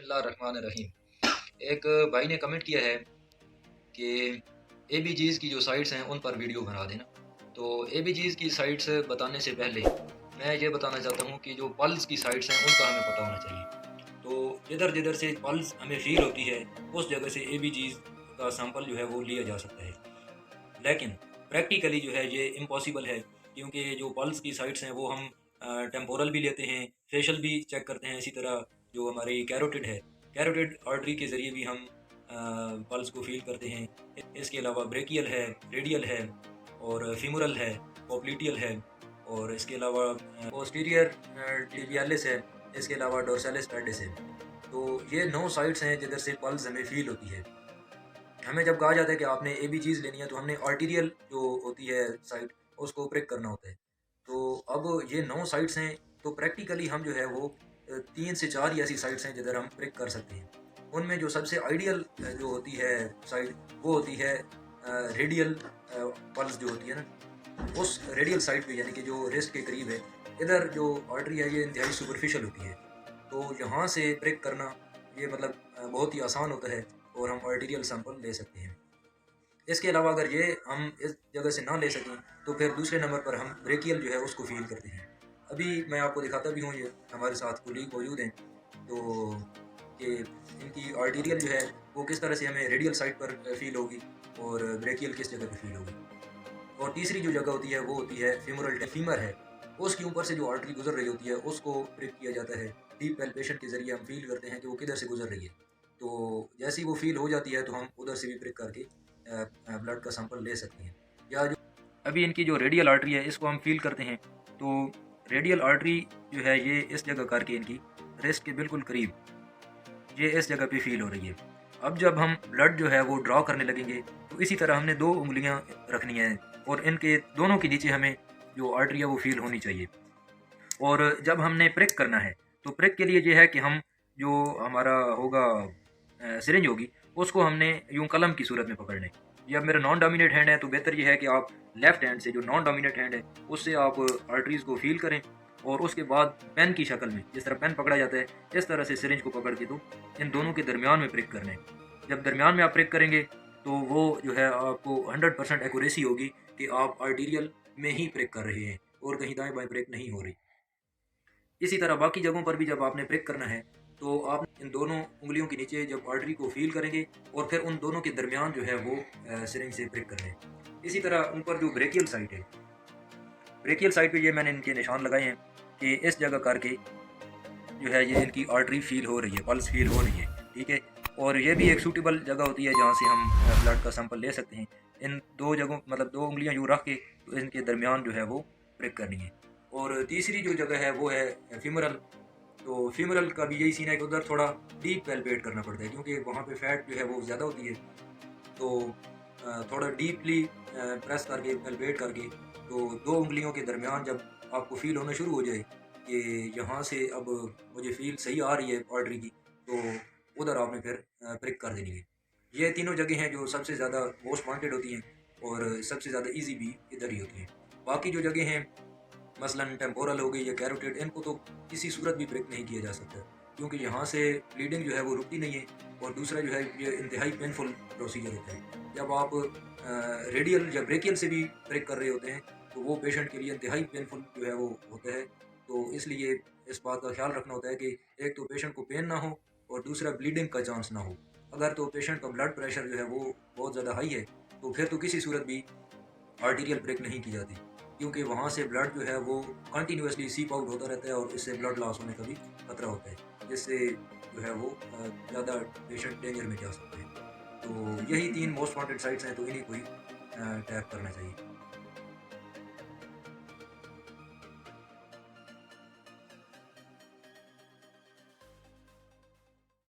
बिस्मिल्लाहिर्रहमानिर्रहीम। एक भाई ने कमेंट किया है कि एबीजीज़ की जो साइट्स हैं उन पर वीडियो बना देना। तो एबीजीज़ की साइट्स बताने से पहले मैं ये बताना चाहता हूँ कि जो पल्स की साइट्स हैं उनका हमें पता होना चाहिए। तो जिधर जिधर से पल्स हमें फ़ील होती है उस जगह से एबीजीज़ का सैंपल जो है वो लिया जा सकता है। लेकिन प्रैक्टिकली जो है ये इम्पॉसिबल है, क्योंकि जो पल्स की साइट्स हैं वो हम टेम्पोरल भी लेते हैं, फेशियल भी चेक करते हैं। इसी तरह जो हमारी कैरोटिड है, कैरोटिड आर्टरी के ज़रिए भी हम पल्स को फील करते हैं। इसके अलावा ब्रेकियल है, रेडियल है और फीमोरल है, पोप्लिटियल है और इसके अलावा पोस्टीरियर टिबियालिस है, इसके अलावा डोर्सालिस पेडिस है। तो ये 9 साइट्स हैं जिधर से पल्स हमें फील होती है। हमें जब कहा जाता है कि आपने एबीजीज़ लेनी है तो हमने आर्टीरियल जो होती है साइट उसको ब्रेक करना होता है। तो अब ये 9 साइट्स हैं, तो प्रैक्टिकली हम जो है वो 3 से 4 ही ऐसी साइट्स हैं जिधर हम ब्रेक कर सकते हैं। उनमें जो सबसे आइडियल जो होती है साइट वो होती है रेडियल पल्स जो होती है ना, उस रेडियल साइट पे, यानी कि जो रिस्ट के करीब है। इधर जो आर्टरी है ये इंतहाई सुपरफिशियल होती है, तो यहाँ से ब्रेक करना ये मतलब बहुत ही आसान होता है और हम आर्टीरियल सैंपल ले सकते हैं। इसके अलावा अगर ये हम इस जगह से ना ले सकें तो फिर दूसरे नंबर पर हम ब्रेकियल जो है उसको फील करते हैं। अभी मैं आपको दिखाता भी हूँ, ये हमारे साथ कोलीग मौजूद हैं, तो कि इनकी आर्टीरियल जो है वो किस तरह से हमें रेडियल साइड पर फील होगी और ब्रेकियल किस जगह पर फील होगी। और तीसरी जो जगह होती है वो होती है फीमोरल फीमर है, उसके ऊपर से जो आर्टरी गुजर रही होती है उसको ब्रेक किया जाता है। डीप पैल्पेशन के ज़रिए हम फील करते हैं कि वो किधर से गुजर रही है। तो जैसे ही वो फील हो जाती है तो हम उधर से भी ब्रेक करके ब्लड का सैंपल ले सकते हैं। या जो अभी इनकी जो रेडियल आर्टरी है इसको हम फील करते हैं, तो रेडियल आर्टरी जो है ये इस जगह करके इनकी रेस्ट के बिल्कुल करीब ये इस जगह पे फील हो रही है। अब जब हम ब्लड जो है वो ड्रॉ करने लगेंगे तो इसी तरह हमने 2 उंगलियां रखनी हैं और इनके दोनों के नीचे हमें जो आर्टरी है वो फील होनी चाहिए। और जब हमने प्रिक करना है तो प्रिक के लिए ये है कि हम जो हमारा होगा सिरिंज होगी उसको हमने यूं कलम की सूरत में पकड़ना है। ये अब मेरा नॉन डोमिनेट हैंड है तो बेहतर ये है कि आप लेफ्ट हैंड से, जो नॉन डोमिनेट हैंड है, उससे आप आर्टरीज को फील करें और उसके बाद पेन की शक्ल में, जिस तरह पेन पकड़ा जाता है इस तरह से सिरिंज को पकड़ के तो इन दोनों के दरमियान में प्रिक करना है। जब दरमियान में आप प्रिक करेंगे तो वो जो है आपको 100% एक्यूरेसी होगी कि आप आर्टीरियल में ही प्रिक कर रहे हैं और कहीं दाएं बाएं प्रिक नहीं हो रही। इसी तरह बाकी जगहों पर भी जब आपने प्रिक करना है तो आप इन दोनों उंगलियों के नीचे जब आर्टरी को फील करेंगे और फिर उन दोनों के दरमियान जो है वो सिरिंज से प्रिक करना है। इसी तरह उन पर जो ब्रेकियल साइट है, ब्रेकियल साइट पे ये मैंने इनके निशान लगाए हैं कि इस जगह करके जो है ये इनकी आर्टरी फील हो रही है, पल्स फील हो रही है, ठीक है। और ये भी एक सूटेबल जगह होती है जहाँ से हम ब्लड का सैंपल ले सकते हैं। इन 2 जगहों मतलब 2 उंगलियाँ यूँ रख के तो इनके दरमियान जो है वो प्रिक करनी है। और तीसरी जो जगह है वो है फीमरल। तो फीमरल का भी यही सीन है कि उधर थोड़ा डीप पैल्पेट करना पड़ता है, क्योंकि वहाँ पे फैट जो है वो ज़्यादा होती है। तो थोड़ा डीपली प्रेस करके पैल्पेट करके तो 2 उंगलियों के दरमियान जब आपको फील होना शुरू हो जाए कि यहाँ से अब मुझे फील सही आ रही है आर्टरी की, तो उधर आपने फिर प्रिक कर देनी है। ये तीनों जगह हैं जो सबसे ज़्यादा मोस्ट वांटेड होती हैं और सबसे ज़्यादा ईजी भी इधर ही होती हैं। बाकी जो जगह हैं मसलन टेम्पोरल हो गई या कैरोटिड, इनको तो किसी सूरत भी ब्रेक नहीं किया जा सकता, क्योंकि यहाँ से ब्लीडिंग जो है वो रुकती नहीं है। और दूसरा जो है ये इंतहाई पेनफुल प्रोसीजर होता है। जब आप रेडियल या ब्रेकियल से भी ब्रेक कर रहे होते हैं तो वो पेशेंट के लिए इंतहाई पेनफुल जो है वो होता है। तो इसलिए इस बात का ख्याल रखना होता है कि एक तो पेशेंट को पेन ना हो और दूसरा ब्लीडिंग का चांस ना हो। अगर तो पेशेंट का ब्लड प्रेशर जो है वो बहुत ज़्यादा हाई है तो फिर तो किसी सूरत भी आर्टीरियल ब्रेक नहीं की जाती, क्योंकि वहाँ से ब्लड जो है वो कंटिन्यूसली सीप आउट होता रहता है और इससे ब्लड लॉस होने का भी खतरा होता है, जिससे जो है वो ज़्यादा पेशेंट डेंजर में जा सकते हैं। तो यही 3 मोस्ट वांटेड साइट्स हैं, तो इन्हीं को ही टैप करना चाहिए।